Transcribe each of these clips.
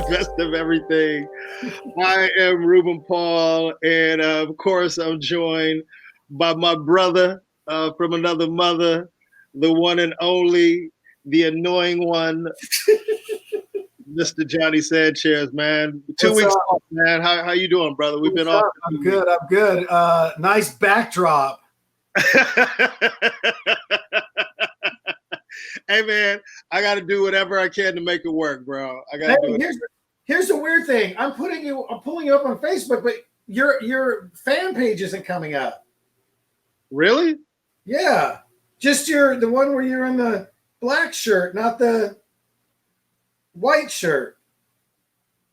best of everything. I am Ruben Paul, and of course, I'm joined by my brother from another mother, the one and only, the annoying one, Mr. Johnny Sanchez, man. 2 What's weeks up? off, man. How you doing, brother? We've been What's off. up? I'm good. I'm good. Nice backdrop. Hey, man, I got to do whatever I can to make it work, bro. I got to do it. Here's the weird thing. I'm pulling you up on Facebook, but your fan page isn't coming up. Really? Yeah, just the one where you're in the black shirt, not the white shirt.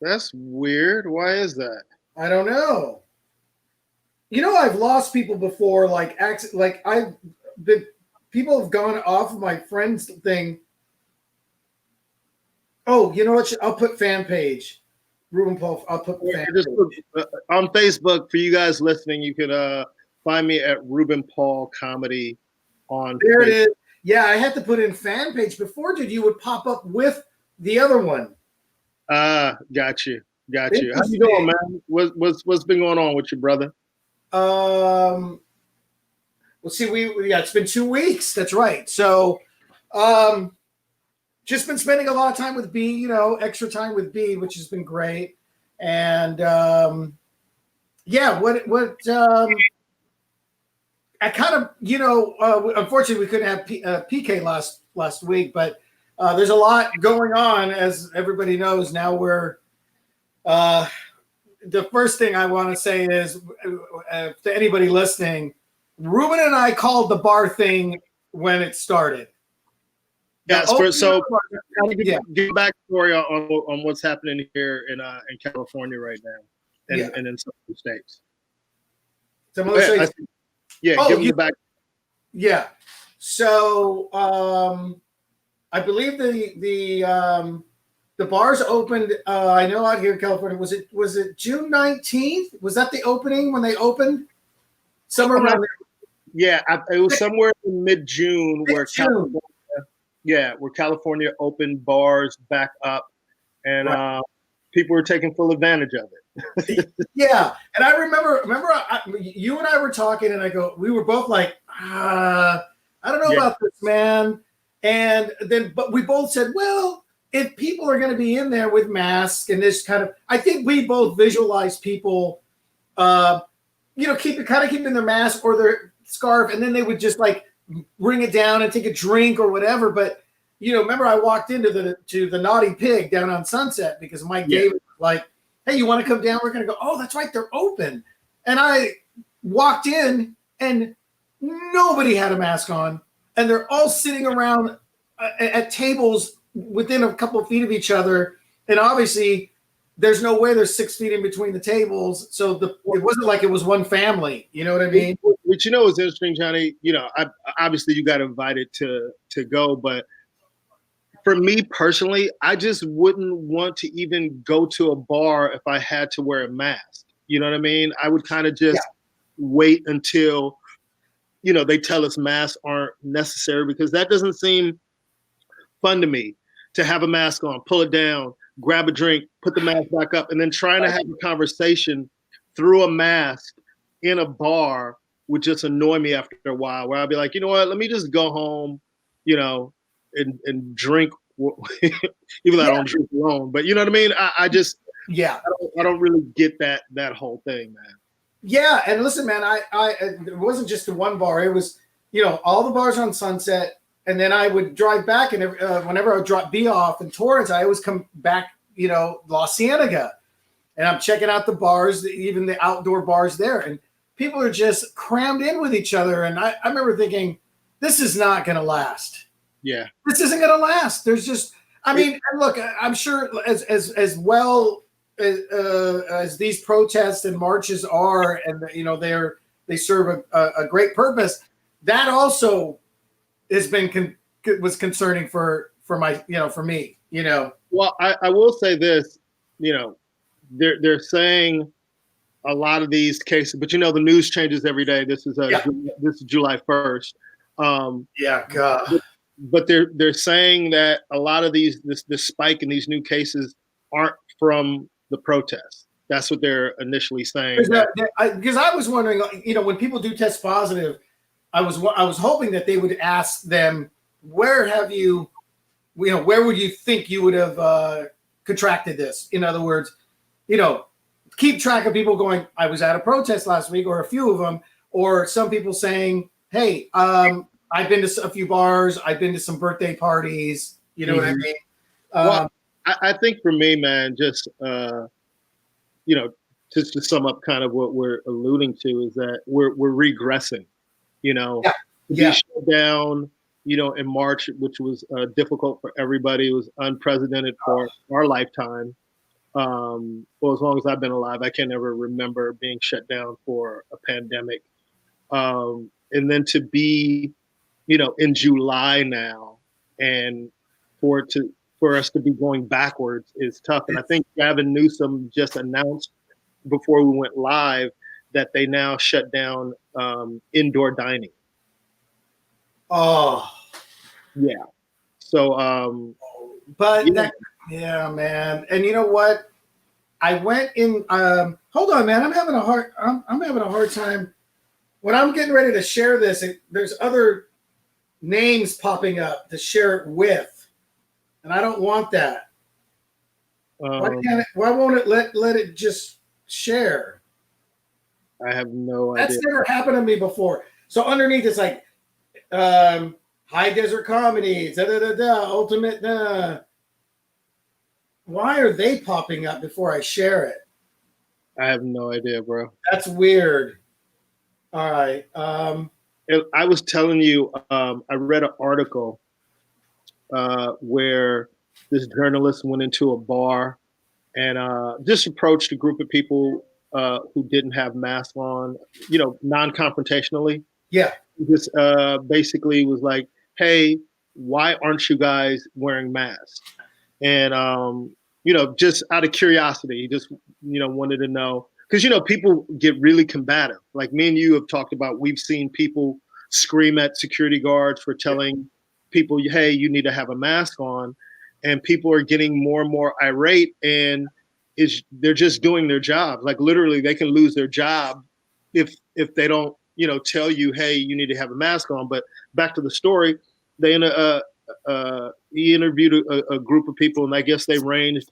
That's weird. Why is that? I don't know. You know, I've lost people before, people have gone off of my friends thing. Oh, you know what? I'll put fan page. Ruben Paul. I'll put fan page. On Facebook, for you guys listening, you can find me at Ruben Paul Comedy on There Facebook. it is. Yeah, I had to put in fan page before, dude. You would pop up with the other one. Got you. How you doing, man? What's been going on with you, brother? Well, see, it's been 2 weeks. That's right. So, just been spending a lot of time with B, extra time with B, which has been great. And I kind of, unfortunately we couldn't have PK last week, but there's a lot going on, as everybody knows. Now we're the first thing I want to say is to anybody listening, Ruben and I called the bar thing when it started. Yes, give backstory on what's happening here in California right now, and in some other states. Some other states. Give them the back. Yeah. So I believe the bars opened. I know out here in California. Was it June 19th? Was that the opening when they opened? Somewhere around there. Yeah, it was somewhere in mid-June where California opened bars back up, and people were taking full advantage of it. Yeah, and I remember you and I were talking, and we were both like, I don't know about this, man. And then, but we both said, well, if people are going to be in there with masks and this kind of, I think we both visualize people, keeping their mask or their scarf, and then they would just like bring it down and take a drink or whatever. But remember I walked into the Naughty Pig down on Sunset because Mike Davis was like, hey, you want to come down? We're going to go. Oh, that's right, they're open. And I walked in and nobody had a mask on, and they're all sitting around at tables within a couple of feet of each other. And obviously there's no way there's 6 feet in between the tables. So it wasn't like it was one family. You know what I mean? Which, is interesting, Johnny. Obviously you got invited to go, but for me personally, I just wouldn't want to even go to a bar if I had to wear a mask. You know what I mean? I would kind of just wait until, they tell us masks aren't necessary, because that doesn't seem fun to me, to have a mask on, pull it down, grab a drink, put the mask back up, and then trying to have a conversation through a mask in a bar would just annoy me after a while, where I'd be like, you know what, let me just go home, and drink, even though I don't drink alone, but you know what I mean? I just, I don't really get that whole thing, man. Yeah. And listen, man, it wasn't just the one bar. It was, all the bars on Sunset. And then I would drive back, and whenever I would drop B off in Torrance, I always come back, La Cienega, and I'm checking out the bars, even the outdoor bars there. And people are just crammed in with each other. And I remember thinking, this is not going to last. Yeah. This isn't going to last. There's just, and look, I'm sure as well as these protests and marches are, and they serve a great purpose. That also has been was concerning for me. Well, I will say this, they're saying a lot of these cases, but the news changes every day. This is July 1st. God. But they're saying that a lot of this spike in these new cases aren't from the protest. That's what they're initially saying. Because I was wondering, when people do test positive, I was hoping that they would ask them, where would you think you would have contracted this? In other words, keep track of people going, I was at a protest last week, or a few of them, or some people saying, hey, I've been to a few bars, I've been to some birthday parties, you know what I mean? Well, I think for me, man, just just to sum up kind of what we're alluding to is that we're regressing, to be shut down, in March, which was difficult for everybody. It was unprecedented for our lifetime. Well, as long as I've been alive, I can never remember being shut down for a pandemic. And then to be, in July now, and for us to be going backwards is tough. And I think Gavin Newsom just announced before we went live that they now shut down indoor dining. Oh, yeah. So, yeah, man. And you know what? I went in. Hold on, man. I'm having a hard time when I'm getting ready to share this. There's other names popping up to share it with, and I don't want that. Why won't it let it just share? I have no idea. That's never happened to me before. So underneath it's like High Desert Comedies, Ultimate. Why are they popping up before I share it? I have no idea, bro. That's weird. All right. I was telling you, I read an article where this journalist went into a bar and just approached a group of people who didn't have masks on, non-confrontationally. Yeah. He just basically was like, hey, why aren't you guys wearing masks? And, just out of curiosity, he just, wanted to know. Because, people get really combative. Like me and you have talked about, we've seen people scream at security guards for telling people, hey, you need to have a mask on. And people are getting more and more irate, and they're just doing their job. Like literally they can lose their job if they don't, tell you, hey, you need to have a mask on. But back to the story, he interviewed a group of people, and I guess they ranged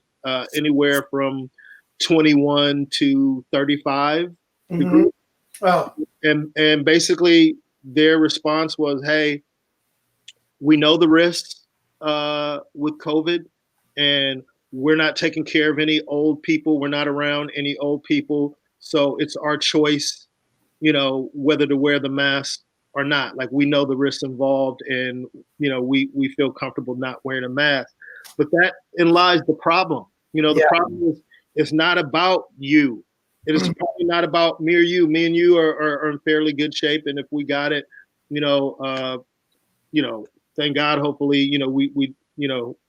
anywhere from 21 to 35. Mm-hmm. The group. Oh. And basically their response was, hey, we know the risks with COVID, and we're not taking care of any old people. We're not around any old people. So it's our choice, whether to wear the mask or not. Like we know the risks involved, and, we feel comfortable not wearing a mask. But that in lies the problem. The problem is it's not about you. It is probably not about me or you. Me and you are in fairly good shape. And if we got it, thank God, hopefully,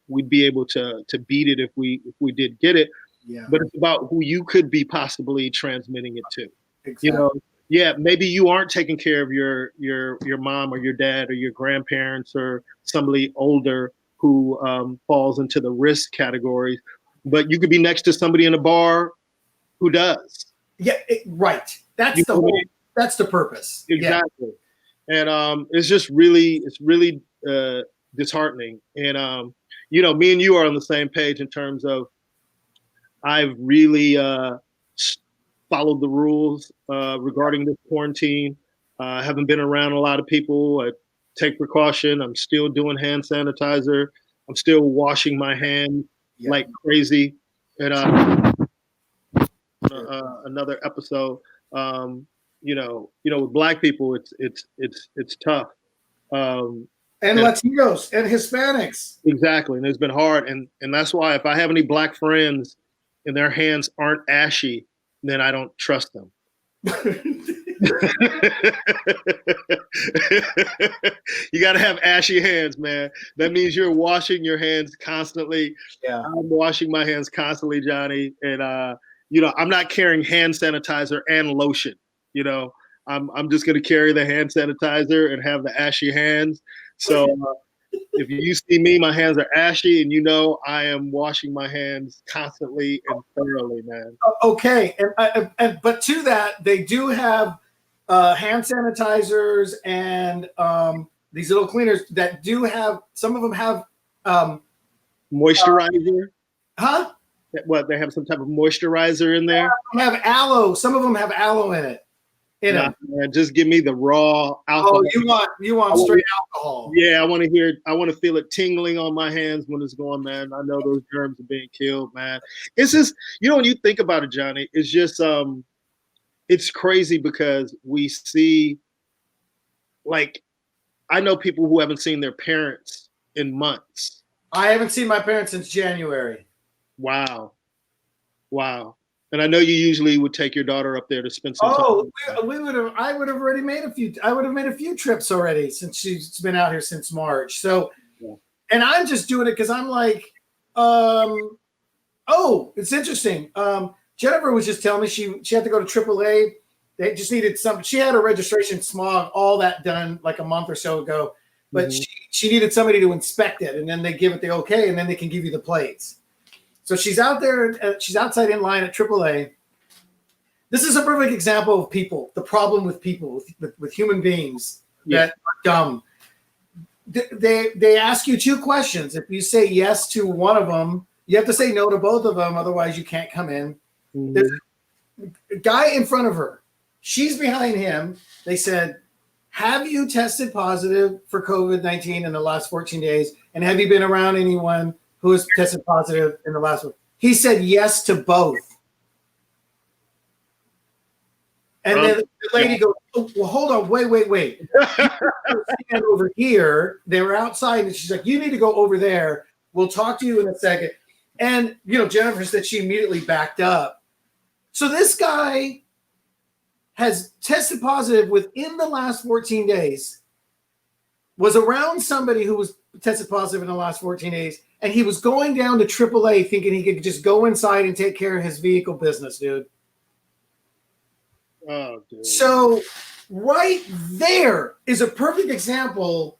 we'd be able to beat it if we did get it. Yeah. But it's about who you could be possibly transmitting it to. Exactly. Maybe you aren't taking care of your mom or your dad or your grandparents or somebody older who falls into the risk categories, but you could be next to somebody in a bar who does. Yeah, right. That's that's the purpose. Exactly. Yeah. And it's really disheartening. And me and you are on the same page in terms of I've really followed the rules regarding this quarantine. I haven't been around a lot of people. I take precaution. I'm still doing hand sanitizer. I'm still washing my hands like crazy. And another episode, with Black people, it's tough. And Latinos and Hispanics. Exactly. And it's been hard. And that's why if I have any Black friends and their hands aren't ashy, then I don't trust them. You got to have ashy hands, man. That means you're washing your hands constantly. Yeah. I'm washing my hands constantly, Johnny. And, I'm not carrying hand sanitizer and lotion. I'm just going to carry the hand sanitizer and have the ashy hands. So, If you see me, my hands are ashy, and you know I am washing my hands constantly and thoroughly, man. Okay, but to that, they do have hand sanitizers and these little cleaners that do have. Some of them have Moisturizer? huh? What, they have some type of moisturizer in there? Have aloe. Some of them have aloe in it. Nah, man, just give me the raw alcohol. Oh, you want straight alcohol? Yeah, I want to hear. I want to feel it tingling on my hands when it's going, man. I know those germs are being killed, man. It's just, when you think about it, Johnny, it's just it's crazy because we see, like, I know people who haven't seen their parents in months. I haven't seen my parents since January. Wow. And I know you usually would take your daughter up there to spend some time. I would have already made a few. I would have made a few trips already since she's been out here since March. So, yeah. And I'm just doing it because I'm like, it's interesting. Jennifer was just telling me she had to go to AAA. They just needed some. She had a registration smog, all that done like a month or so ago, but she needed somebody to inspect it, and then they give it the okay, and then they can give you the plates. So she's out there. She's outside in line at AAA. This is a perfect example of people. The problem with people, with human beings that are dumb. They ask you two questions. If you say yes to one of them, you have to say no to both of them. Otherwise, you can't come in. There's a guy in front of her. She's behind him. They said, have you tested positive for COVID-19 in the last 14 days? And have you been around anyone who has tested positive in the last one? He said yes to both. And then the lady goes, oh, well, hold on, wait. Stand over here. They were outside, and she's like, you need to go over there. We'll talk to you in a second. And, Jennifer said she immediately backed up. So this guy has tested positive within the last 14 days, was around somebody who was tested positive in the last 14 days, and he was going down to AAA thinking he could just go inside and take care of his vehicle business, dude. Oh, dude. So right there is a perfect example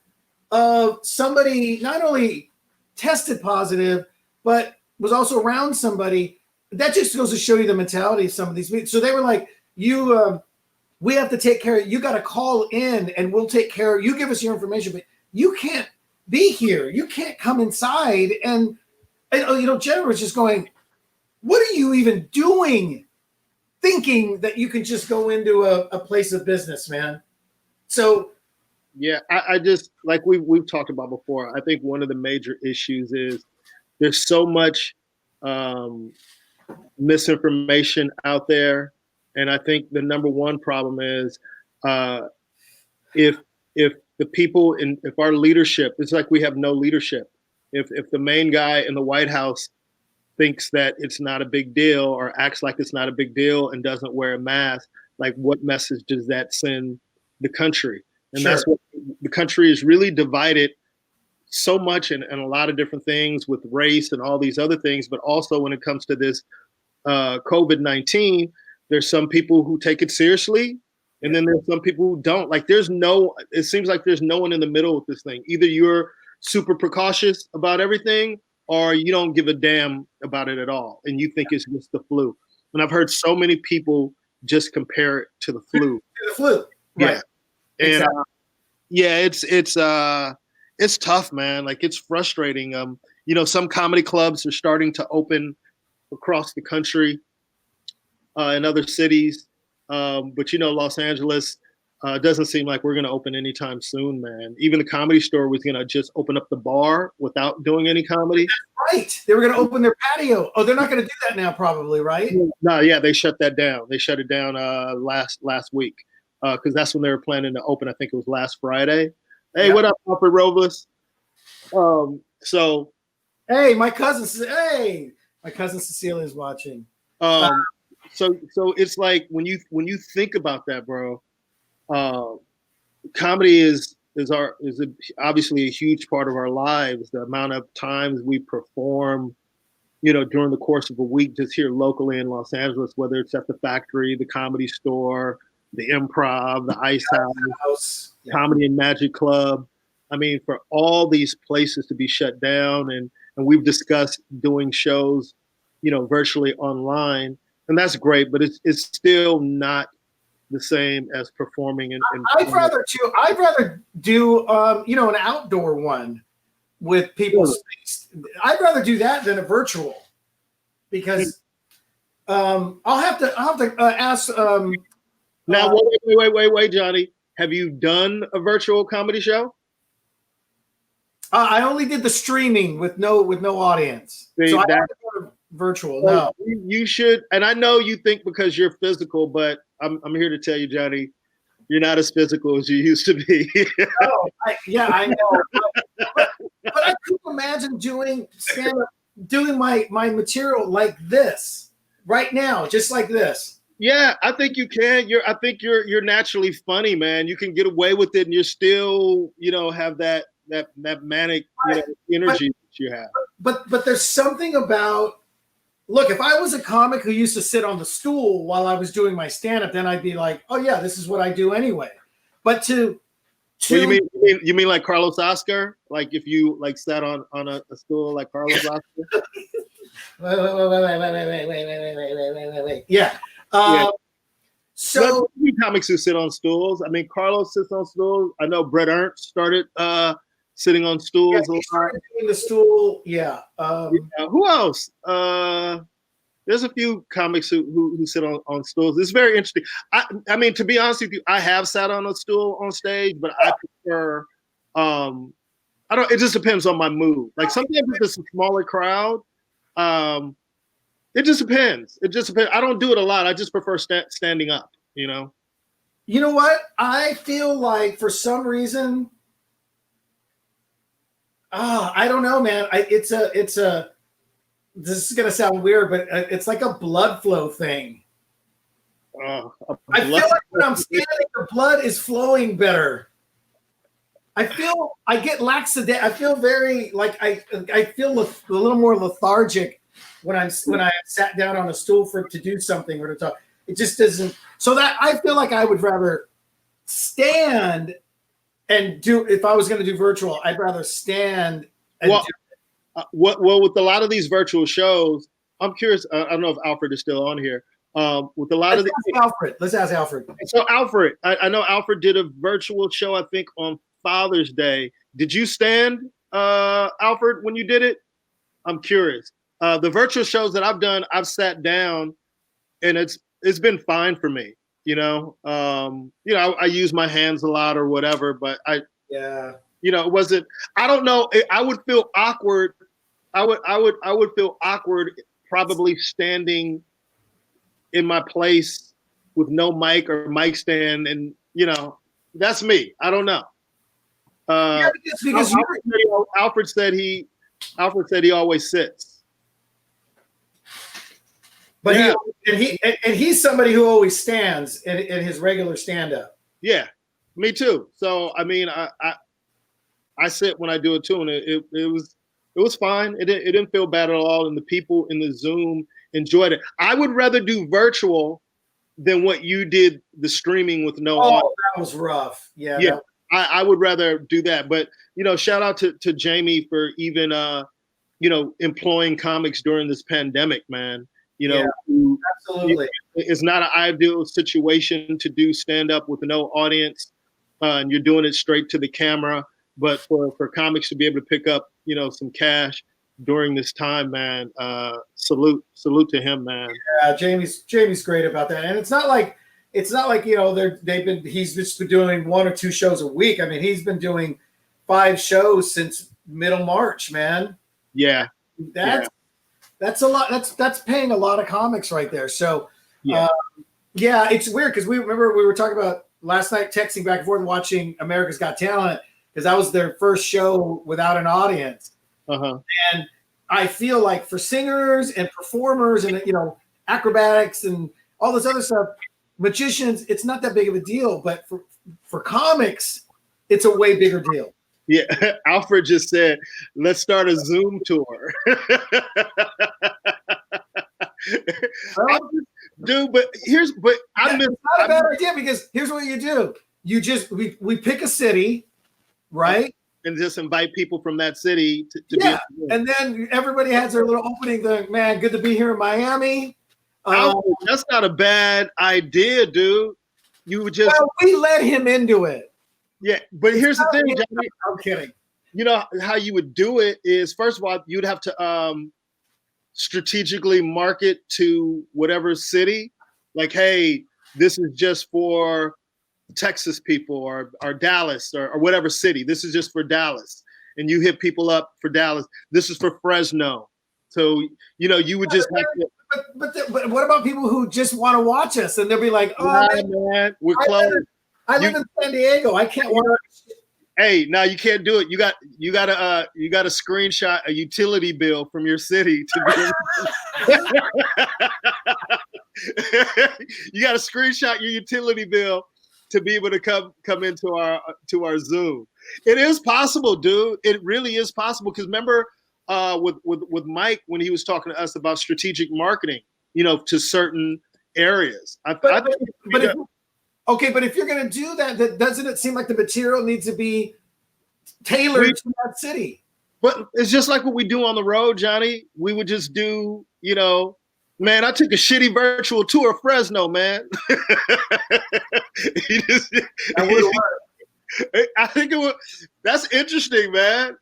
of somebody not only tested positive, but was also around somebody. That just goes to show you the mentality of some of these people. So they were like, we have to take care of you. Got to call in and we'll take care of you. Give us your information, but you can't be here. You can't come inside. And Jennifer was just going, what are you even doing? Thinking that you can just go into a place of business, man. So, yeah, I just, like we've talked about before, I think one of the major issues is there's so much misinformation out there. And I think the number one problem is if the people if our leadership, it's like we have no leadership. If the main guy in the White House thinks that it's not a big deal or acts like it's not a big deal and doesn't wear a mask, like what message does that send the country? And sure. That's what the country is really divided so much in a lot of different things with race and all these other things. But also when it comes to this COVID-19, there's some people who take it seriously and then there's some people who don't. Like it seems like there's no one in the middle with this thing. Either you're super precautious about everything or you don't give a damn about it at all, and you think it's just the flu. And I've heard so many people just compare it to the flu. The flu, right? Yeah, and it's tough, man. Like it's frustrating. Some comedy clubs are starting to open across the country, in other cities, but Los Angeles doesn't seem like we're going to open anytime soon, man. Even the Comedy Store was going to just open up the bar without doing any comedy. Right. They were going to open their patio. Oh, they're not going to do that now, probably, right? No, yeah, they shut that down. They shut it down last week because that's when they were planning to open. I think it was last Friday. Hey, what up, Alfred Robles? Hey, my cousin Cecilia is watching. So it's like when you think about that, bro. Comedy is obviously a huge part of our lives. The amount of times we perform, during the course of a week, just here locally in Los Angeles, whether it's at the Factory, the Comedy Store, the Improv, the Ice House, Comedy and Magic Club. I mean, for all these places to be shut down, and we've discussed doing shows, virtually online, and that's great, but it's still not the same as performing I'd rather do an outdoor one with people spaced. I'd rather do that than a virtual, because I'll have to ask. Now, wait, Johnny. Have you done a virtual comedy show? I only did the streaming with no audience. See, so I have to go to virtual. Well, no, you should. And I know you think because you're physical, but I'm here to tell you, Johnny, you're not as physical as you used to be. No, I know. But I couldn't imagine doing stand-up, doing my material like this right now, just like this. Yeah, I think you can. I think you're naturally funny, man. You can get away with it, and you're still, have that manic, energy that you have. But there's something about. Look, if I was a comic who used to sit on the stool while I was doing my stand-up, then I'd be like, oh yeah, this is what I do anyway. But Well, you mean like Carlos Oscar? Like if you sat on a stool like Carlos Oscar? Wait. Yeah. So comics who sit on stools. I mean, Carlos sits on stools. I know Brett Ernst started sitting on stools. Yeah, he started doing the stool. Yeah. Who else? There's a few comics who sit on stools. It's very interesting. I mean, to be honest with you, I have sat on a stool on stage, but I prefer. I don't. It just depends on my mood. Like sometimes if it's a smaller crowd, it just depends. It just depends. I don't do it a lot. I just prefer standing up. You know what? I feel like for some reason. I don't know, man. It's a. This is gonna sound weird, but it's like a blood flow thing. I feel like when I'm standing, the blood is flowing better. I get laxative. I feel very like I feel a little more lethargic when I sat down on a stool to do something or to talk. It just doesn't. So that I feel like I would rather stand and do. If I was going to do virtual, I'd rather stand and do. Well, with a lot of these virtual shows, I'm curious. I don't know if Alfred is still on here. With a lot of let's ask Alfred. So Alfred, I know Alfred did a virtual show, I think, on Father's Day. Did you stand, Alfred, when you did it? I'm curious. The virtual shows that I've done, I've sat down, and it's been fine for me. I use my hands a lot or whatever, but it wasn't. I don't know. I would feel awkward. I would feel awkward probably standing in my place with no mic or mic stand, and that's me. I don't know. Because Alfred said he always sits. But he's somebody who always stands in his regular stand-up. Yeah, me too. So I mean, I sit when I do it too, and it was fine. It didn't feel bad at all, and the people in the Zoom enjoyed it. I would rather do virtual than what you did, the streaming with no audio. That was rough. Yeah. I would rather do that. But shout out to Jamie for even employing comics during this pandemic, man. Absolutely. It's not an ideal situation to do stand up with no audience, and you're doing it straight to the camera. But for comics to be able to pick up, some cash during this time, man, salute to him, man. Yeah, Jamie's great about that, and it's not like he's just been doing 1 or 2 shows a week. I mean, he's been doing 5 shows since middle March, man. Yeah, that's a lot. That's paying a lot of comics right there. So, it's weird because we were talking about last night, texting back and forth, watching America's Got Talent, because that was their first show without an audience. And I feel like for singers and performers and acrobatics and all this other stuff, magicians, it's not that big of a deal. But for comics, it's a way bigger deal. Yeah, Alfred just said, let's start a Zoom tour. Dude, but it's not a bad idea, because here's what you do. You just we pick a city, right? and just invite people from that city to Yeah, be. and then everybody has their little opening thing. Man, good to be here in Miami. That's not a bad idea, dude. You would just we let him into it. Yeah, but here's the thing, Johnny. I'm kidding. You know how you would do it is, first of all, you'd have to strategically market to whatever city. Like, hey, this is just for Texas people or Dallas or whatever city. This is just for Dallas. And you hit people up for Dallas. This is for Fresno. So, you would just have to. But what about people who just want to watch us and they'll be like, oh, man, we're close. I live in San Diego. I can't watch. Hey, now you can't do it. You got to screenshot a utility bill from your city to be you got to screenshot your utility bill to be able to come into our Zoom. It is possible, dude. It really is possible, because remember with Mike when he was talking to us about strategic marketing, to certain areas. Okay, but if you're going to do that, doesn't it seem like the material needs to be tailored to that city? But it's just like what we do on the road, Johnny. We would just do, man, I took a shitty virtual tour of Fresno, man. I think it was. That's interesting, man.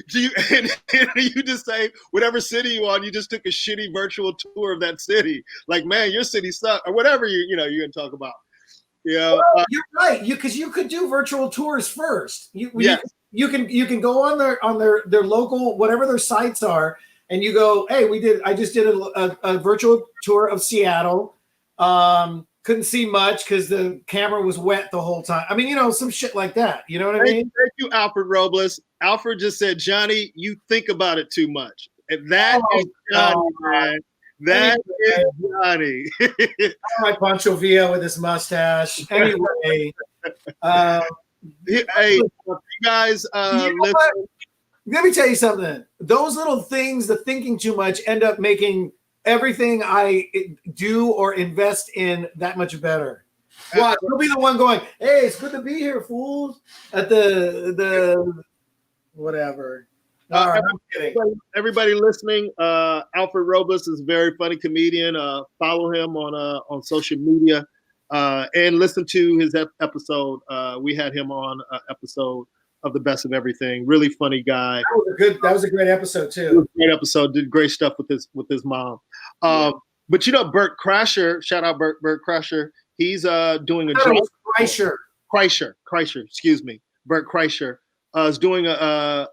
You just say whatever city you on, you just took a shitty virtual tour of that city. Like, man, your city sucks, or whatever you're gonna talk about. You're right. Because you could do virtual tours first. You can go on their local, whatever their sites are, and you go, hey, I just did a virtual tour of Seattle. Couldn't see much because the camera was wet the whole time. I mean, some shit like that. You know what I mean? Thank you, Alfred Robles. Alfred just said, Johnny, you think about it too much. And that is Johnny, man. That is Johnny. My Pancho Villa with his mustache. Anyway. Hey, you guys, listen. Let me tell you something. Those little things, the thinking too much, end up making everything I do or invest in that much better. Watch, you'll be the one going, hey, it's good to be here, fools. At the whatever. All right, I'm kidding. Everybody listening, Alfred Robles is a very funny comedian. Follow him on social media and listen to his episode. We had him on an episode of The Best of Everything. Really funny guy. That was a great episode too. It was a great episode. Did great stuff with his mom. But Bert Kreischer, shout out Bert Kreischer. He's doing a Kreischer, excuse me. Bert Kreischer is doing a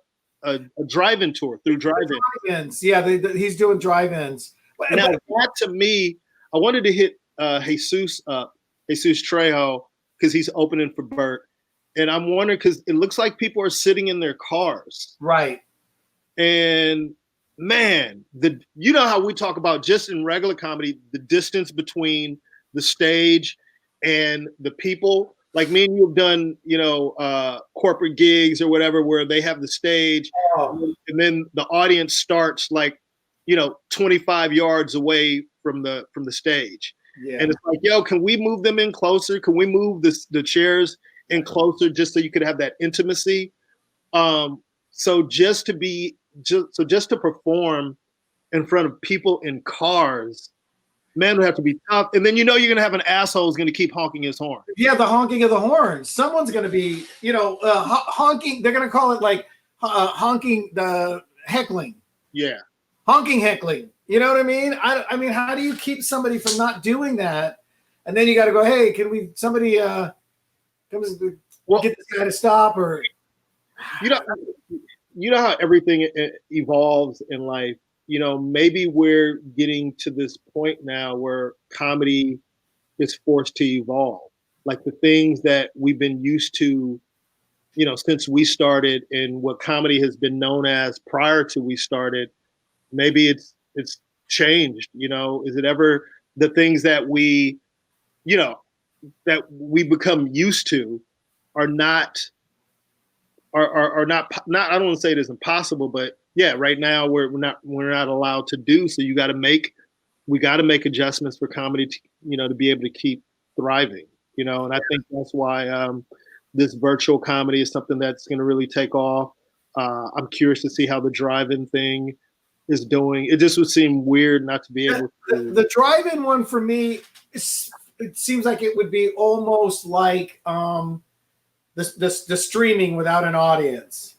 drive-in tour through drive-ins. Yeah, he's doing drive-ins. Now that to me, I wanted to hit Jesus Trejo because he's opening for Bert. And I'm wondering, because it looks like people are sitting in their cars. Right. And man, how we talk about just in regular comedy, the distance between the stage and the people. Like me and you have done, corporate gigs or whatever, where they have the stage and then the audience starts 25 yards away from the stage. Yeah. And it's like, yo, can we move them in closer? Can we move the chairs in closer just so you could have that intimacy? So just to perform in front of people in cars, man, would have to be tough. And then you're gonna have an asshole who's gonna keep honking his horn. Yeah, the honking of the horn. Someone's gonna be, honking. They're gonna call it like honking the heckling. Yeah, honking heckling. You know what I mean? I mean, how do you keep somebody from not doing that? And then you got to go, hey, can somebody come get this guy to stop? Or you know how everything evolves in life. Maybe we're getting to this point now where comedy is forced to evolve. Like the things that we've been used to, since we started, and what comedy has been known as prior to we started, maybe it's changed. Is it ever the things that we become used to are not I don't want to say it is impossible, but yeah, right now we're not allowed to do. So we got to make adjustments for comedy to be able to keep thriving. And I think that's why this virtual comedy is something that's going to really take off. I'm curious to see how the drive-in thing is doing. It just would seem weird not to be able to. The drive-in one for me, it seems like it would be almost like the streaming without an audience.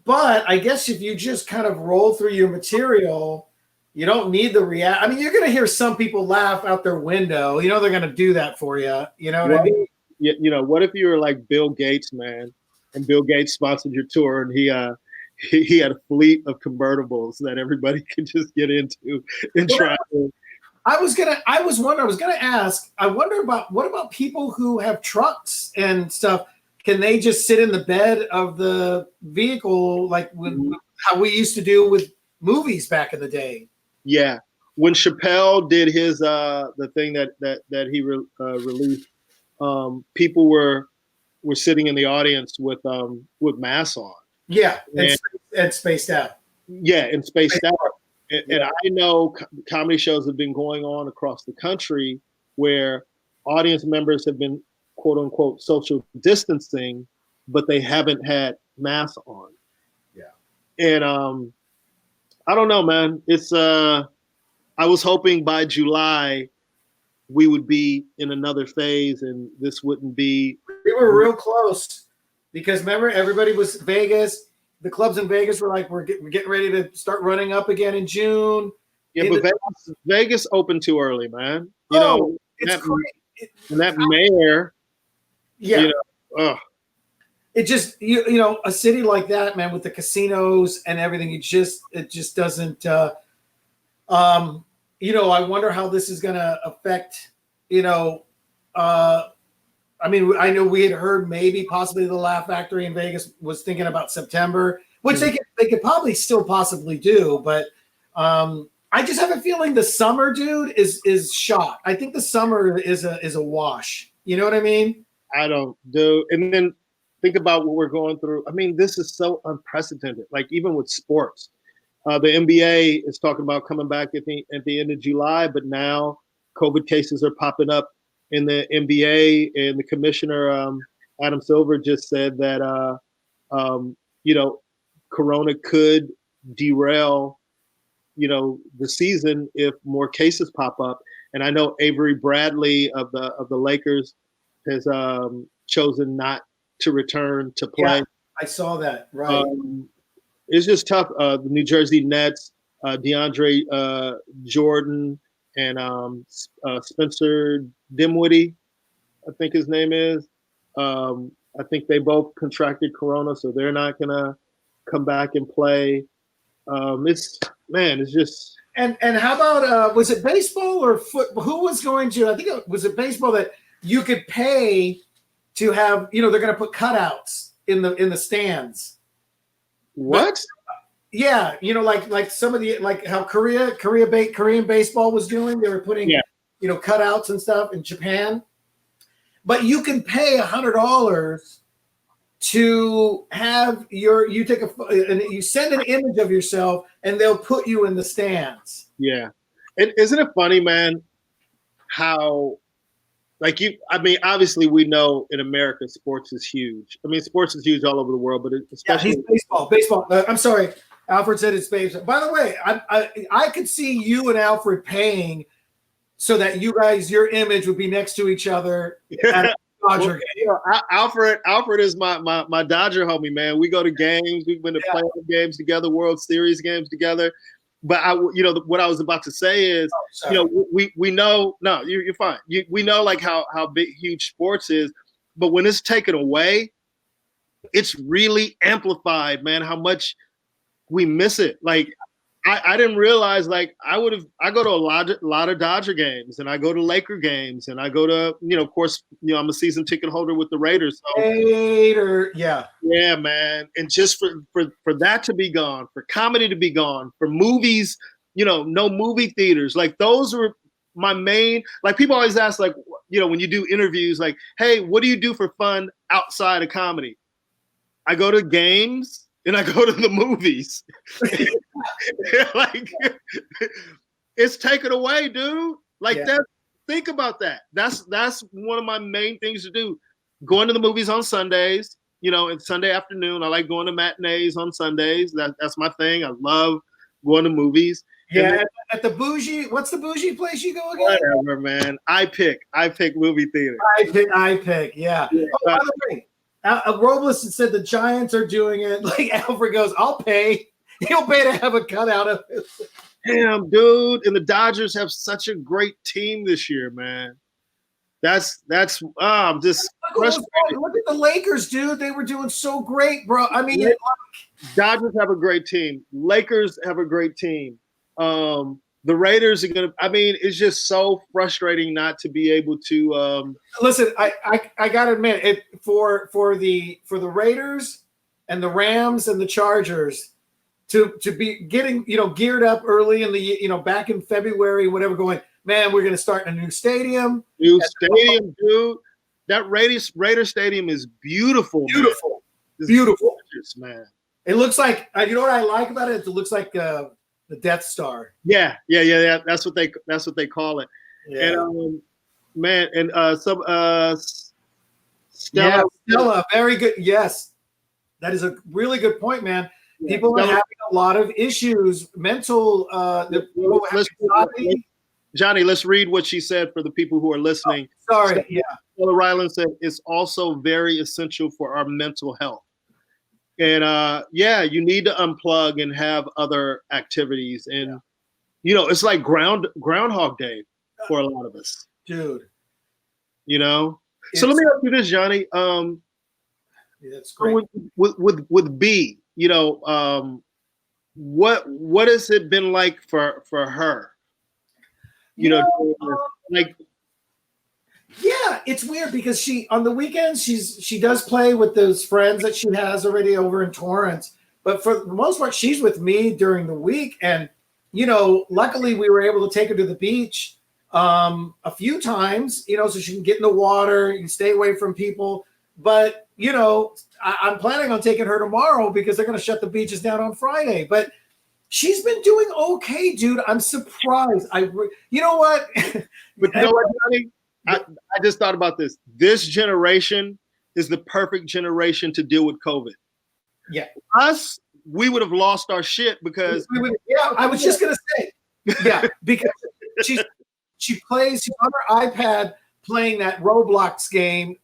But I guess if you just kind of roll through your material, you don't need the react. I mean, you're going to hear some people laugh out their window. They're going to do that for you. You know what I mean? What if you were like Bill Gates, man, and Bill Gates sponsored your tour, and he had a fleet of convertibles that everybody could just get into and try to. I was gonna ask. I wonder what about people who have trucks and stuff? Can they just sit in the bed of the vehicle like how we used to do with movies back in the day? Yeah, when Chappelle did his the thing that he released, people were sitting in the audience with masks on. Yeah, and spaced out. Yeah, and spaced out. And I know comedy shows have been going on across the country where audience members have been quote unquote social distancing, but they haven't had masks on. Yeah. And I don't know, man. It's I was hoping by July we would be in another phase and this wouldn't be. We were real close because remember everybody was Vegas. The clubs in Vegas were like, we're getting ready to start running up again in June. Yeah, but Vegas opened too early, man. It's crazy. And that mayor. Yeah. It just a city like that, man, with the casinos and everything, it just doesn't. I wonder how this is going to affect. I mean, I know we had heard maybe possibly the Laugh Factory in Vegas was thinking about September, which they could probably still possibly do, but I just have a feeling the summer, dude, is shot. I think the summer is a wash. You know what I mean? I don't do. And then think about what we're going through. I mean, this is so unprecedented. Like even with sports, the NBA is talking about coming back at the end of July, but now COVID cases are popping up in the NBA, and the commissioner Adam Silver just said that Corona could derail the season if more cases pop up. And I know Avery Bradley of the Lakers has chosen not to return to play. Yeah, I saw that. Right. It's just tough. The New Jersey Nets, DeAndre Jordan, and Spencer Dinwiddie, I think his name is. I think they both contracted Corona, so they're not gonna come back and play. It's just. And how about was it baseball or football? Who was going to? I think was it baseball that you could pay to have. They're going to put cutouts in the stands. What? But, yeah, like some of the how Korean baseball was doing. They were putting cutouts and stuff in Japan. But you can pay $100 to have you take and you send an image of yourself and they'll put you in the stands. Yeah. And isn't it funny, man, how obviously we know in America sports is huge. I mean, sports is huge all over the world, but especially baseball. I'm sorry. Alfred said it's baseball. By the way, I could see you and Alfred paying so that you guys, your image would be next to each other at a Dodger game. Alfred is my Dodger homie, man. We go to games. We've been to playoff games together, World Series games together. But what I was about to say is, we know. No, you're fine. We know like how big, huge sports is, but when it's taken away, it's really amplified, man. How much we miss it. Like I didn't realize. Like I go to a lot of Dodger games, and I go to Laker games, and I go to of course I'm a season ticket holder with the Raiders. So, yeah, man. And just for that to be gone, for comedy to be gone, for movies, no movie theaters. Like those were my main. Like people always ask, like when you do interviews, like, hey, what do you do for fun outside of comedy? I go to games. And I go to the movies. Like it's taken away, dude. Like think about that. That's one of my main things to do. Going to the movies on Sundays, you know, it's Sunday afternoon. I like going to matinees on Sundays. That's my thing. I love going to movies. Yeah, then, at the bougie, what's the bougie place you go again? Whatever, man. I pick movie theater. I pick, yeah. Oh, by the way, Robles said the Giants are doing it. Like Alfred goes, I'll pay. He'll pay to have a cutout of it. Damn, dude. And the Dodgers have such a great team this year, man. I'm just frustrated. Look at the Lakers, dude. They were doing so great, bro. I mean, Dodgers have a great team. Lakers have a great team. The Raiders are gonna. I mean, it's just so frustrating not to be able to. Listen, I gotta admit it for the Raiders and the Rams and the Chargers to be getting geared up early in the back in February, whatever. Going, man, we're gonna start a new stadium. Dude. That Raider Stadium is beautiful. Beautiful, man. beautiful, gorgeous, man. It looks like you know what I like about it. It looks like the Death Star. Yeah. That's what they call it. Yeah. And man, and Stella, very good. Yes, that is a really good point, man. Yeah. People are having a lot of issues, mental. Johnny, let's read what she said for the people who are listening. Oh, sorry, yeah. Stella Ryland said it's also very essential for our mental health. And you need to unplug and have other activities. And it's like Groundhog Day for a lot of us, dude. So let me ask you this, Johnny. That's great. With B, what has it been like for her? Yeah, it's weird because on the weekends she does play with those friends that she has already over in Torrance, but for the most part she's with me during the week. And luckily we were able to take her to the beach a few times, so she can get in the water and stay away from people. But I'm planning on taking her tomorrow because they're going to shut the beaches down on Friday. But she's been doing okay, dude. I'm surprised. You know what? But you know what, Johnny? I just thought about this. This generation is the perfect generation to deal with COVID. Yeah. Us, we would have lost our shit because. I was just going to say. Yeah, because she's on her iPad playing that Roblox game,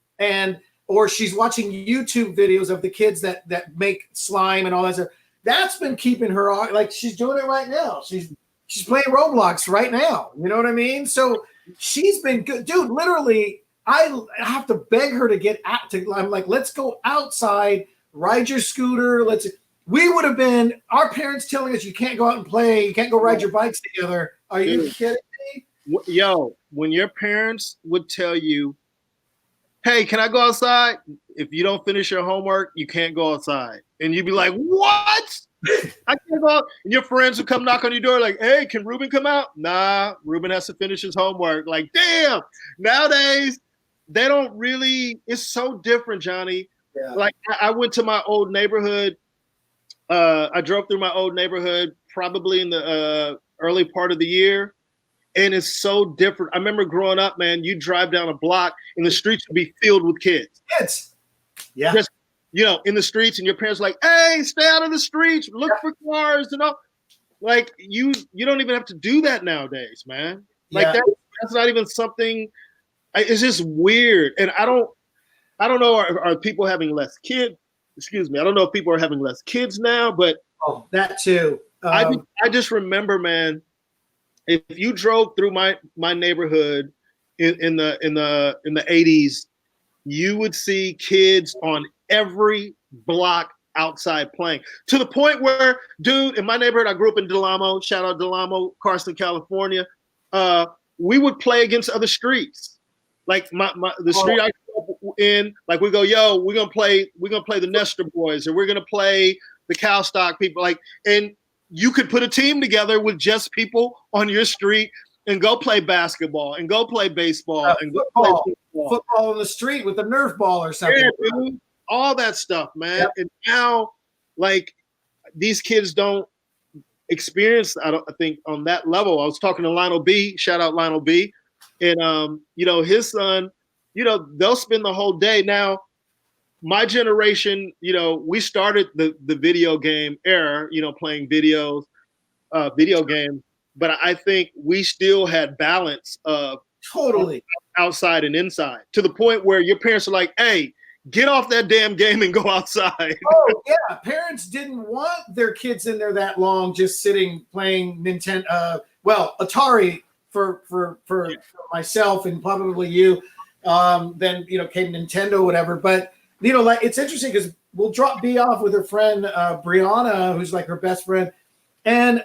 or she's watching YouTube videos of the kids that make slime and all that stuff. That's been keeping her on. Like she's doing it right now. She's playing Roblox right now. You know what I mean? So she's been good, dude. Literally, I have to beg her to get out. I'm like, let's go outside, ride your scooter. We would have been our parents telling us you can't go out and play, you can't go ride your bikes together. Are you kidding me? Yo, when your parents would tell you, hey, can I go outside? If you don't finish your homework, you can't go outside. And you'd be like, what? I can't go out. And your friends would come knock on your door like, hey, can Ruben come out? Nah, Ruben has to finish his homework. Like, damn. Nowadays, they don't really, it's so different, Johnny. Yeah. Like, I went to my old neighborhood. I drove through my old neighborhood probably in the early part of the year. And it's so different. I remember growing up, man, you drive down a block and the streets would be filled with kids. Kids. Yeah. Just, in the streets, and your parents are like, hey, stay out of the streets, look for cars, Like you don't even have to do that nowadays, man. Like that's not even something. It's just weird. And I don't know, are people having less kids? Excuse me. I don't know if people are having less kids now, but that too. I just remember, man, if you drove through my neighborhood in the 80s, you would see kids on every block outside playing, to the point where, dude, in my neighborhood, I grew up in Del Amo, shout out Del Amo, Carson, California. We would play against other streets. Like the street I grew up in, like we go, yo, we're gonna play the Nestor boys, or we're gonna play the Cowstock people. Like, and you could put a team together with just people on your street and go play basketball and go play baseball and go play football on the street with a Nerf ball or something. Yeah, dude, all that stuff, man. Yep. And now, like, these kids don't experience, I think, on that level. I was talking to Lionel B. Shout out Lionel B. And his son, they'll spend the whole day. Now, my generation, we started the video game era, playing video games, but I think we still had balance of Totally. outside and inside, to the point where your parents are like, hey, get off that damn game and go outside. Oh yeah, parents didn't want their kids in there that long, just sitting playing Nintendo. Atari for myself and probably you. Then came Nintendo, whatever. But like it's interesting because we'll drop B off with her friend Brianna, who's like her best friend, and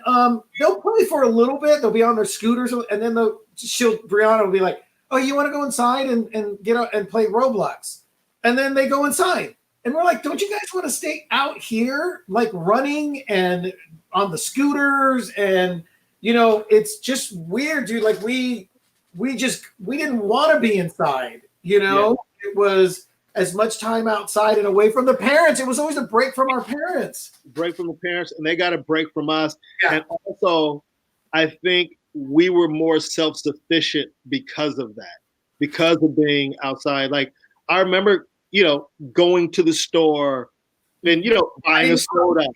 they'll play for a little bit. They'll be on their scooters, and then Brianna will be like, "Oh, you want to go inside and get out and play Roblox?" And then they go inside. And we're like, don't you guys want to stay out here, like running and on the scooters? And, it's just weird, dude. Like we didn't want to be inside, Yeah. It was as much time outside and away from the parents. It was always a break from our parents. Break from the parents, and they got a break from us. Yeah. And also, I think we were more self-sufficient because of that, because of being outside. Like, I remember, going to the store and, buying a soda,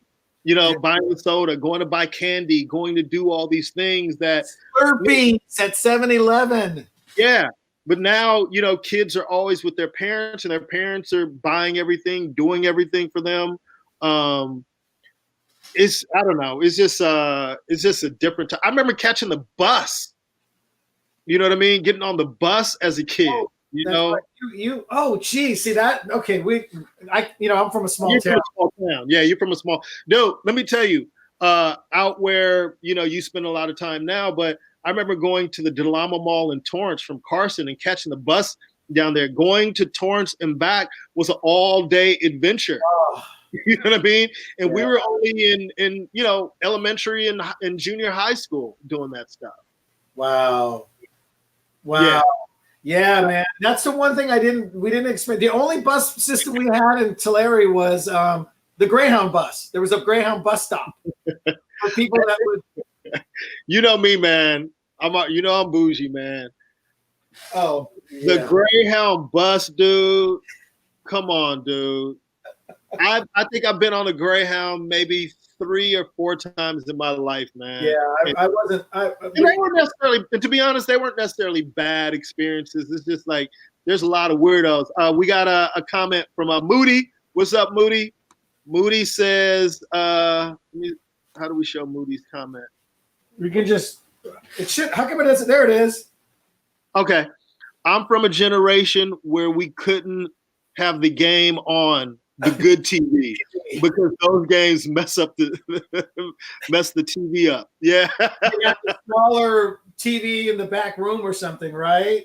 buying a soda, going to buy candy, going to do all these things that Slurpees at 7-Eleven. Yeah. But now, kids are always with their parents, and their parents are buying everything, doing everything for them. I don't know. It's just a different time. I remember catching the bus. You know what I mean? Getting on the bus as a kid. Right. See that? Okay, I'm from a small town. From a small town. Yeah, you're from a small. No, let me tell you, out where you spend a lot of time now, but I remember going to the Delama Mall in Torrance from Carson and catching the bus down there. Going to Torrance and back was an all-day adventure. Oh. You know what I mean? And we were only in elementary and junior high school doing that stuff. Wow. Yeah, man. That's the one thing we didn't expect. The only bus system we had in Tulare was the Greyhound bus. There was a Greyhound bus stop for people that would. You know me, man. I'm bougie, man. Oh, yeah. The Greyhound bus, dude. Come on, dude. I think I've been on a Greyhound maybe 3 or 4 times in my life, man. Yeah, I wasn't. They weren't necessarily, and to be honest, they weren't necessarily bad experiences. It's just like there's a lot of weirdos. We got a comment from Moody. What's up, Moody? Moody says, how do we show Moody's comment? We can just. It should. How come it isn't? There it is. Okay, I'm from a generation where we couldn't have the game on the good TV because those games mess the TV up. Yeah. You got the smaller TV in the back room or something, right?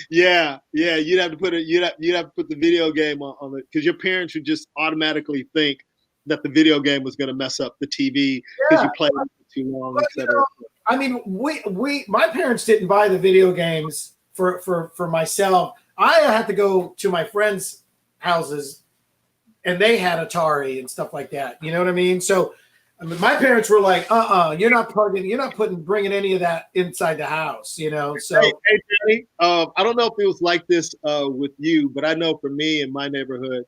Yeah. You'd have to put the video game on it because your parents would just automatically think that the video game was going to mess up the TV because you played it for too long, etc. I mean, my parents didn't buy the video games for myself. I had to go to my friends' houses, and they had Atari and stuff like that. You know what I mean? So, my parents were like, you're not bringing any of that inside the house. So. Hey, Danny, I don't know if it was like this with you, but I know for me in my neighborhood,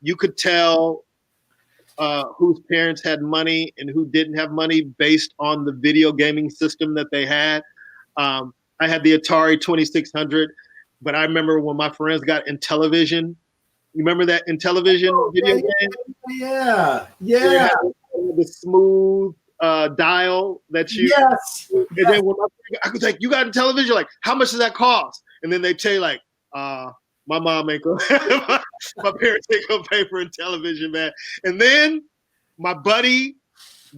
you could tell whose parents had money and who didn't have money based on the video gaming system that they had. I had the Atari 2600. But I remember when my friends got Intellivision. You remember that Intellivision video game? Yeah. The smooth dial that you. Yes. And then when I was like, "You got Intellivision?" Like, how much does that cost? And then they tell you like, my mom ain't gonna, my parents ain't gonna pay for Intellivision, man. And then my buddy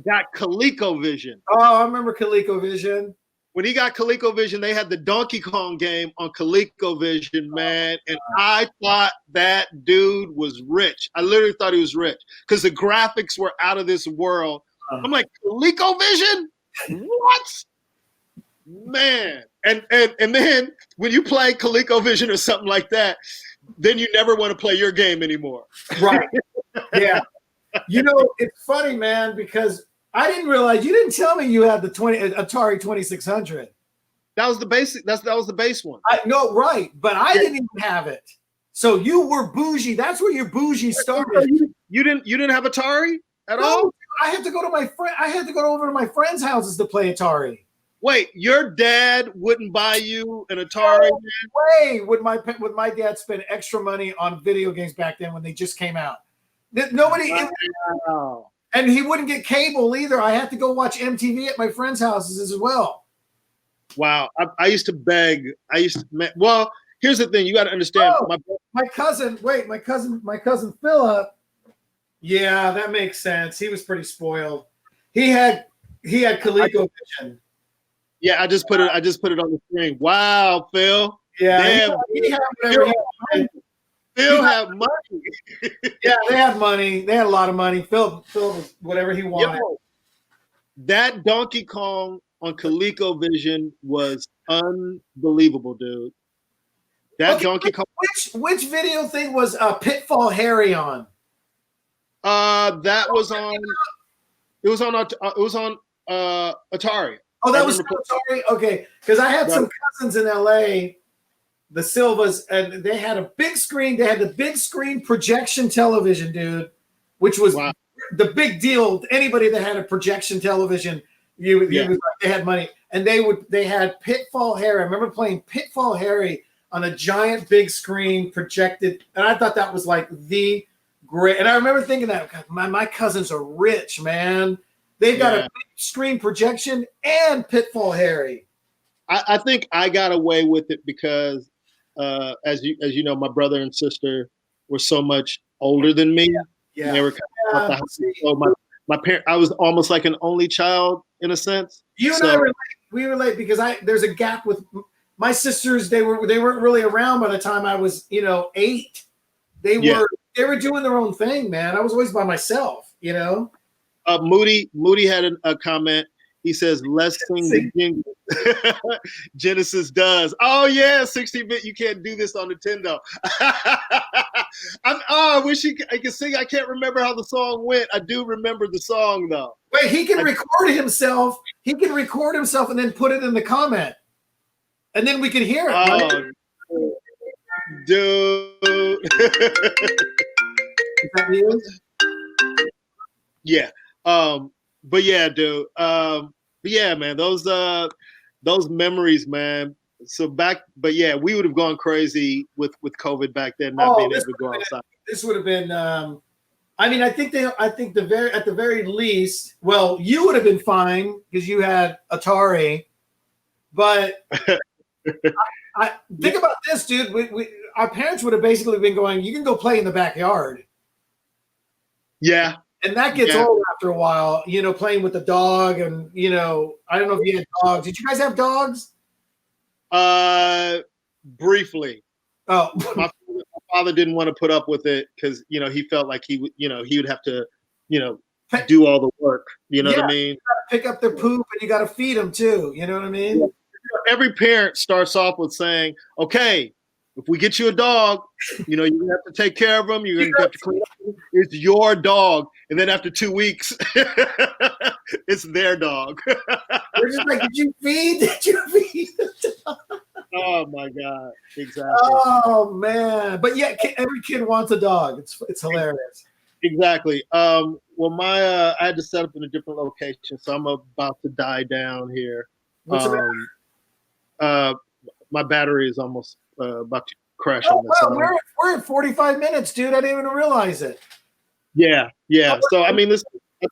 got ColecoVision. Oh, I remember ColecoVision. When he got ColecoVision, they had the Donkey Kong game on ColecoVision, man. And I thought that dude was rich. I literally thought he was rich because the graphics were out of this world. I'm like, ColecoVision? What? Man. And then when you play ColecoVision or something like that, then you never want to play your game anymore. Right. Yeah. It's funny, man, because I didn't realize you didn't tell me you had the Atari 2600. That was the basic. That was the base one. I no, right, but I didn't even have it. So you were bougie. That's where your bougie started. You didn't have Atari at all? I had to go to my friend. I had to go over to my friends' houses to play Atari. Wait, your dad wouldn't buy you an Atari? No way would my dad spend extra money on video games back then when they just came out. Nobody. Wow. And he wouldn't get cable either. I had to go watch MTV at my friends' houses as well. Wow. I used to beg. Well, here's the thing. You got to understand. My cousin Philip. Yeah, that makes sense. He was pretty spoiled. He had ColecoVision. Yeah, I just put it on the screen. Wow, Phil. Yeah, damn. he had whatever he wanted. Phil had money. Yeah, they had money. They had a lot of money. Phil was whatever he wanted. Yo, that Donkey Kong on ColecoVision was unbelievable, dude. Donkey Kong. Which video thing was Pitfall Harry on? That was on. It was on Atari. Oh, that was Atari. Okay, because I had some cousins in LA, the Silvas, and they had a big screen. They had the big screen projection television, dude, which was the big deal. Anybody that had a projection television, they had money, and they had Pitfall Harry. I remember playing Pitfall Harry on a giant big screen projected, and I thought that was like the great. And I remember thinking that my cousins are rich, man. They've got a big screen projection and Pitfall Harry. I think I got away with it because, as you know, my brother and sister were so much older than me. Yeah. They were kind of out the house. So my parent, I was almost like an only child in a sense. You and I relate. We relate because there's a gap with my sisters. They weren't really around by the time I was 8. They were doing their own thing, man. I was always by myself, Moody had a comment. He says, "Let's sing the jingle." Genesis does. Oh yeah, 16-bit. You can't do this on Nintendo. I wish I could sing. I can't remember how the song went. I do remember the song though. Wait, he can record himself. He can record himself and then put it in the comment, and then we can hear it. Oh, dude. Is that you? Yeah. But yeah, dude. But yeah, man, those memories, man. So but yeah, we would have gone crazy with COVID back then, not being able to go outside. This would have been. I mean, I think at the very least, well, you would have been fine because you had Atari, but I think about this, dude. Our parents would have basically been going, "You can go play in the backyard." Yeah. And that gets old after a while, playing with the dog and, I don't know if you had dogs. Did you guys have dogs? Briefly. Oh. My father didn't want to put up with it because, he felt like he would have to, do all the work. You know what I mean? You got to pick up their poop and you got to feed them too. You know what I mean? Yeah. Every parent starts off with saying, okay, if we get you a dog, you're going to have to take care of them. You're going to have to clean up. It's your dog. And then after 2 weeks, it's their dog. We're just like, did you feed the dog? Oh, my God. Exactly. Oh, man. But yeah, every kid wants a dog. It's hilarious. Exactly. Well, I had to set up in a different location, so I'm about to die down here. What's the matter? My battery is almost about to crash on this. Wow, we're at 45 minutes, dude. I didn't even realize it. Yeah. So I mean, I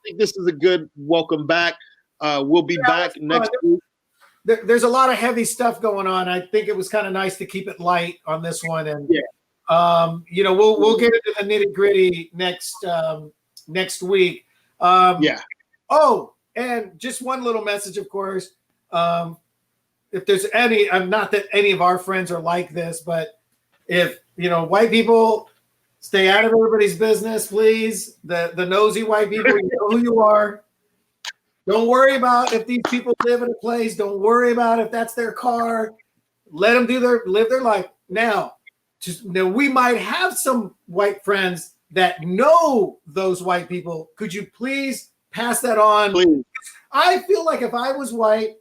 think this is a good welcome back. We'll be back next week. There's a lot of heavy stuff going on. I think it was kind of nice to keep it light on this one, and we'll get into the nitty gritty next week. Oh, and just one little message, of course. If there's any, not that any of our friends are like this, but if, white people, stay out of everybody's business, please. The nosy white people, you know who you are. Don't worry about if these people live in a place. Don't worry about if that's their car. Let them live their life. Now, we might have some white friends that know those white people. Could you please pass that on. Please. I feel like if I was white,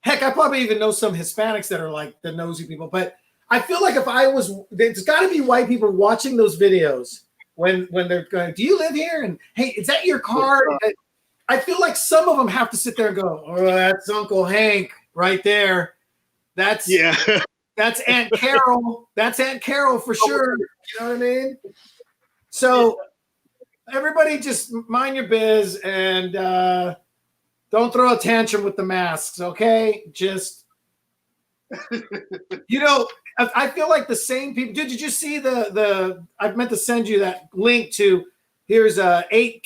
heck, I probably even know some Hispanics that are like the nosy people, but I feel like if I was, there's got to be white people watching those videos when they're going, do you live here? And hey, is that your car? I feel like some of them have to sit there and go, oh, that's Uncle Hank right there. That's Aunt Carol. That's Aunt Carol for sure. You know what I mean? So everybody just mind your biz and don't throw a tantrum with the masks, okay? Just, I feel like the same people. Did you see I meant to send you that link to, here's eight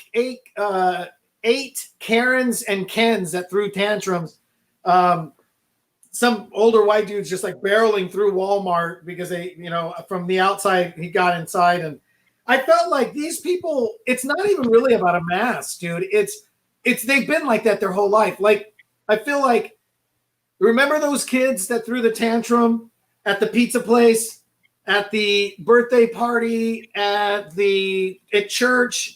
Karens and Kens that threw tantrums. Some older white dudes just like barreling through Walmart because they, from the outside, he got inside. And I felt like these people, it's not even really about a mask, dude. They've been like that their whole life. Like, I feel like, remember those kids that threw the tantrum at the pizza place, at the birthday party, at church?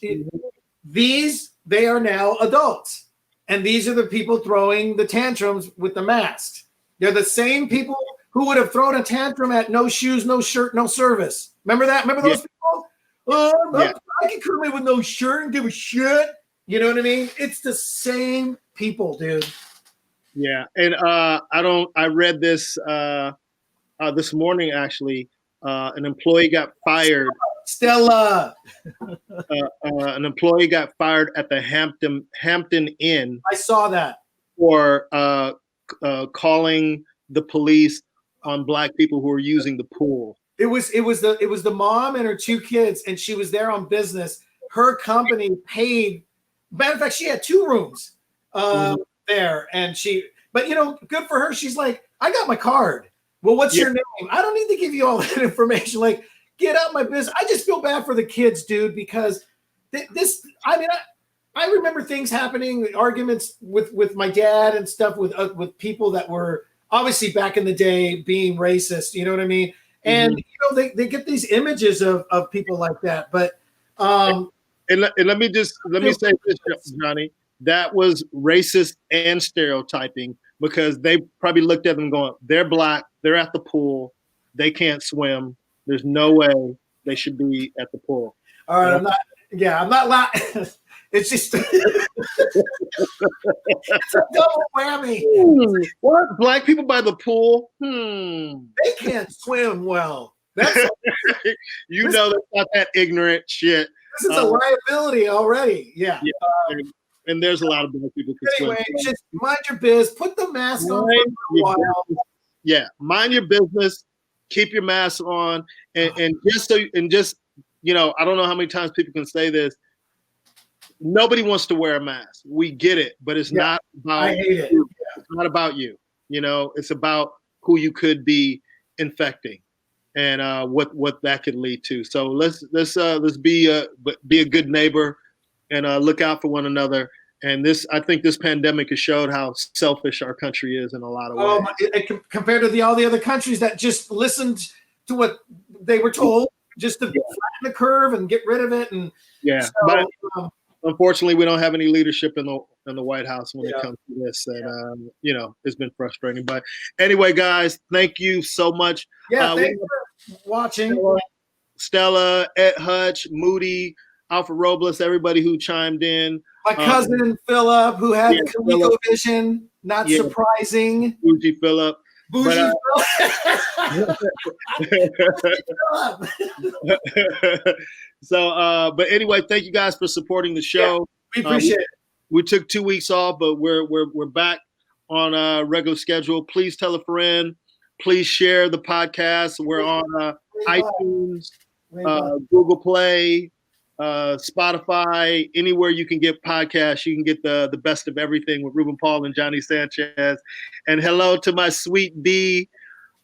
They are now adults. And these are the people throwing the tantrums with the masks. They're the same people who would have thrown a tantrum at no shoes, no shirt, no service. Remember that? Remember those people? I can come in with no shirt and give a shit. You know what I mean? It's the same people, dude. Yeah. And I read this this morning, actually. An employee got fired. Stella. An employee got fired at the Hampton Inn. I saw that. For calling the police on Black people who were using the pool. It was the mom and her two kids, and she was there on business. Her company paid. Matter of fact, she had 2 rooms there, and but good for her. She's like, I got my card. Well, what's your name? I don't need to give you all that information. Like, get out my business. I just feel bad for the kids, dude, because I remember things happening, arguments with my dad and stuff with people that were obviously back in the day being racist. You know what I mean? And they get these images of people like that. But and let me say this, Johnny, that was racist and stereotyping, because they probably looked at them going, they're Black, they're at the pool, they can't swim. There's no way they should be at the pool. All right, I'm not lying. It's just it's a double whammy. What? Black people by the pool? They can't swim well. That's that's not that ignorant shit. This is a liability already. Yeah. And there's a lot of Black people. Anyway, just mind your biz. Put the mask on for a while. Yeah, mind your business. Keep your mask on, and just I don't know how many times people can say this. Nobody wants to wear a mask. We get it, but it's not about I hate it. You. It's not about you. It's about who you could be infecting, and what that could lead to. So let's be a good neighbor, and look out for one another. And I think this pandemic has showed how selfish our country is in a lot of ways. Compared to all the other countries that just listened to what they were told, just to flatten the curve and get rid of it. And but unfortunately, we don't have any leadership in the White House when it comes to this, and it's been frustrating. But anyway, guys, thank you so much. Yeah, thanks for watching. Stella, Ed Hutch, Moody, Alfred Robles, everybody who chimed in. My cousin Philip, who had ColecoVision, not surprising. Bougie Philip. Bougie Philip. So, but anyway, thank you guys for supporting the show. We appreciate it. We took 2 weeks off, but we're back on a regular schedule. Please tell a friend. Please share the podcast. We're on iTunes, Google Play, Spotify, anywhere you can get podcasts. You can get the best of everything with Ruben Paul and Johnny Sanchez. And hello to my sweet D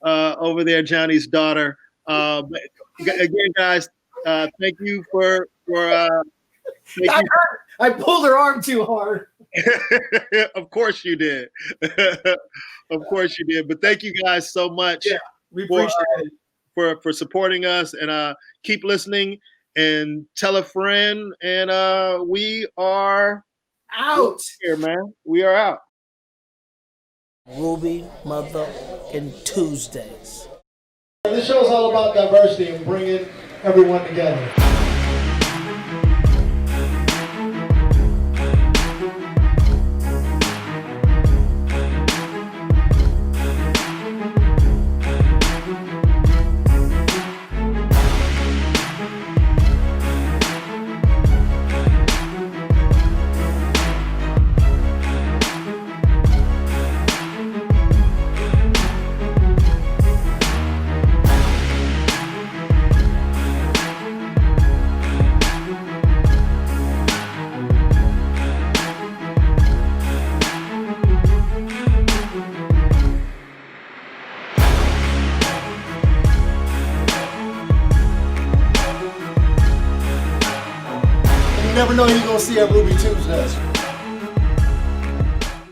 over there, Johnny's daughter. Again, guys, thank you for I pulled her arm too hard. Of course you did. Of course you did. But thank you guys so much. Yeah, we appreciate it. For supporting us, and keep listening and tell a friend. And we are Out. Here, man. We are out. Ruby motherfucking Tuesdays. This show is all about diversity and bringing everyone together. You never know who you're going to see at Ruby Tuesdays.